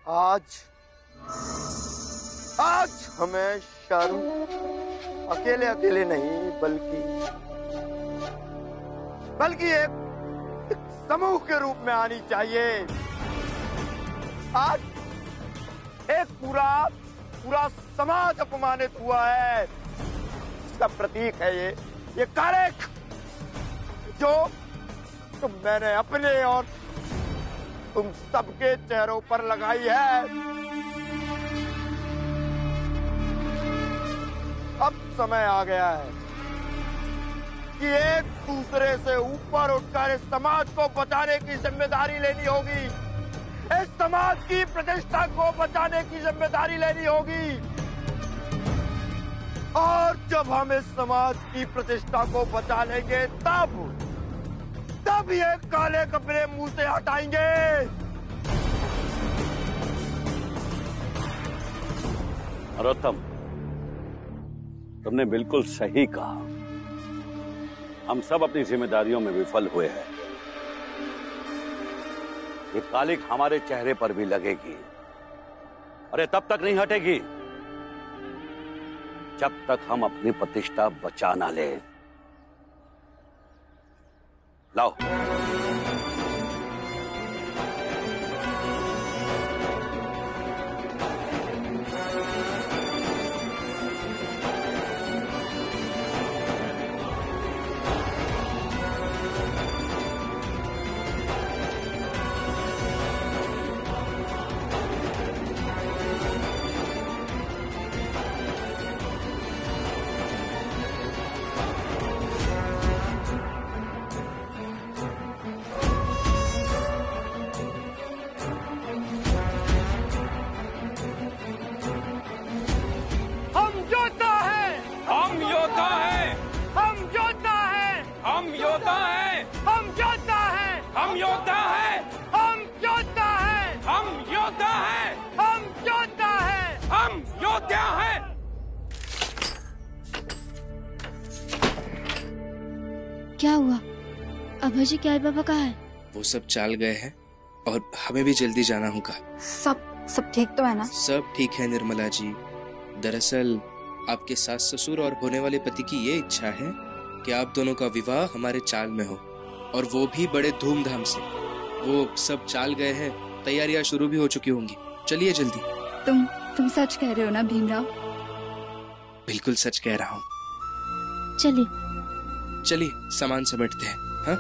आज हमें शारू अकेले अकेले नहीं बल्कि एक समूह के रूप में आनी चाहिए। आज एक पूरा समाज अपमानित हुआ है। इसका प्रतीक है ये कारेख जो मैंने अपने और तुम सबके चेहरों पर लगाई है। अब समय आ गया है कि एक दूसरे से ऊपर उठकर इस समाज को बचाने की जिम्मेदारी लेनी होगी। इस समाज की प्रतिष्ठा को बचाने की जिम्मेदारी लेनी होगी। और जब हम इस समाज की प्रतिष्ठा को बचा लेंगे तब ये काले कपड़े मुंह से हटाएंगे। नरोत्तम, तुमने बिल्कुल सही कहा। हम सब अपनी जिम्मेदारियों में विफल हुए हैं। ये कालिक हमारे चेहरे पर भी लगेगी। अरे तब तक नहीं हटेगी जब तक हम अपनी प्रतिष्ठा बचा ना ले। लाओ। क्या हुआ? अभय जी क्या बाबा कहाँ है? वो सब चाल गए हैं और हमें भी जल्दी जाना होगा। सब ठीक तो है ना? सब ठीक है निर्मला जी। दरअसल आपके सास ससुर और होने वाले पति की ये इच्छा है कि आप दोनों का विवाह हमारे चाल में हो, और वो भी बड़े धूमधाम से। वो सब चाल गए हैं, तैयारियां शुरू भी हो चुकी होंगी। चलिए जल्दी। तुम सच कह रहे हो ना भीमराव? बिल्कुल सच कह रहा हूँ। चलिए सामान समेटते हैं। हाँ?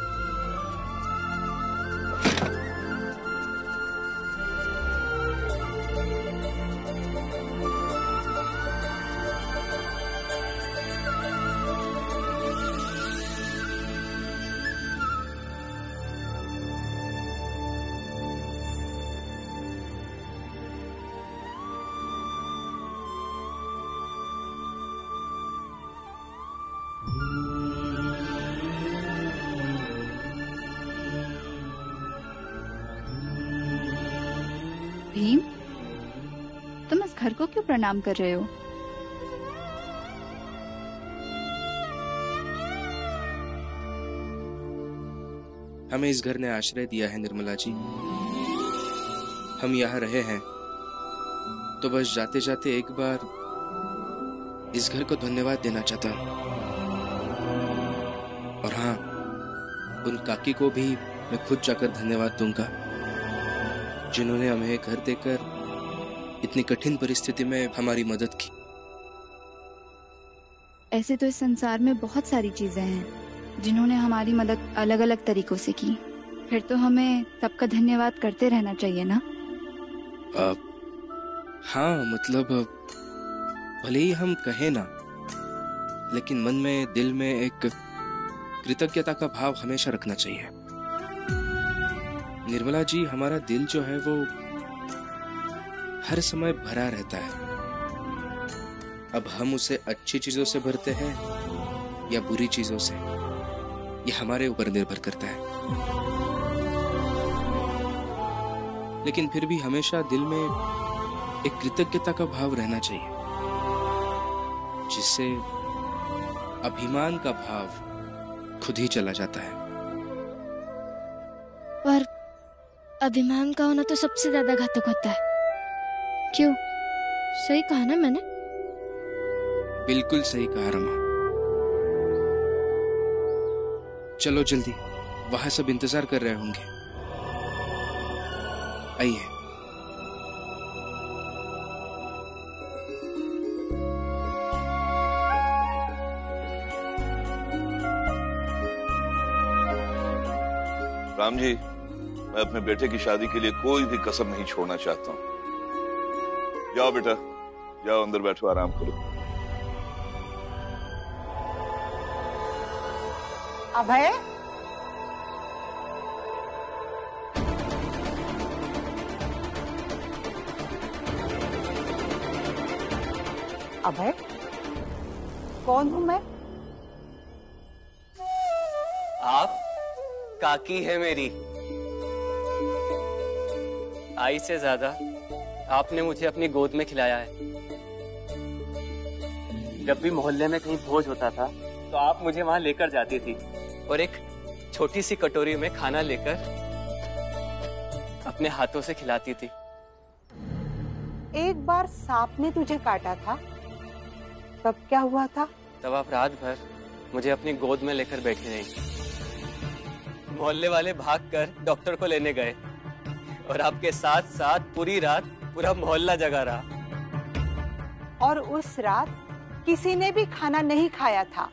भीम, तुम इस घर को क्यों प्रणाम कर रहे हो? हमें इस घर ने आश्रय दिया है निर्मला जी। हम यहाँ रहे हैं तो बस जाते जाते एक बार इस घर को धन्यवाद देना चाहता हूँ। और हाँ, उन काकी को भी मैं खुद जाकर धन्यवाद दूंगा जिन्होंने हमें घर देकर इतनी कठिन परिस्थिति में हमारी मदद की। ऐसे तो इस संसार में बहुत सारी चीजें हैं जिन्होंने हमारी मदद अलग अलग तरीकों से की। फिर तो हमें सबका धन्यवाद करते रहना चाहिए ना? हाँ, मतलब भले ही हम कहें ना, लेकिन मन में, दिल में एक कृतज्ञता का भाव हमेशा रखना चाहिए। निर्मला जी, हमारा दिल जो है वो हर समय भरा रहता है। अब हम उसे अच्छी चीजों से भरते हैं या बुरी चीजों से, यह हमारे ऊपर निर्भर करता है। लेकिन फिर भी हमेशा दिल में एक कृतज्ञता का भाव रहना चाहिए, जिससे अभिमान का भाव खुद ही चला जाता है। पर अभिमान का होना तो सबसे ज्यादा घातक होता है। क्यों? सही कहा ना मैंने? बिल्कुल सही कहा रमा। चलो जल्दी, वहां सब इंतजार कर रहे होंगे। आइए। राम जी, मैं अपने बेटे की शादी के लिए कोई भी कसम नहीं छोड़ना चाहता हूं। जाओ बेटा, जाओ अंदर बैठो, आराम करो। अभय, अभय, कौन हूं मैं? आप काकी है मेरी। आई से ज्यादा आपने मुझे अपनी गोद में खिलाया है। जब भी मोहल्ले में कहीं भोज होता था तो आप मुझे वहां लेकर जाती थी और एक छोटी सी कटोरी में खाना लेकर अपने हाथों से खिलाती थी। एक बार सांप ने तुझे काटा था, तब क्या हुआ था? तब आप रात भर मुझे अपनी गोद में लेकर बैठी रही। मोहल्ले वाले भागकर डॉक्टर को लेने गए और आपके साथ साथ पूरी रात पूरा मोहल्ला जगा रहा। और उस रात किसी ने भी खाना नहीं खाया था।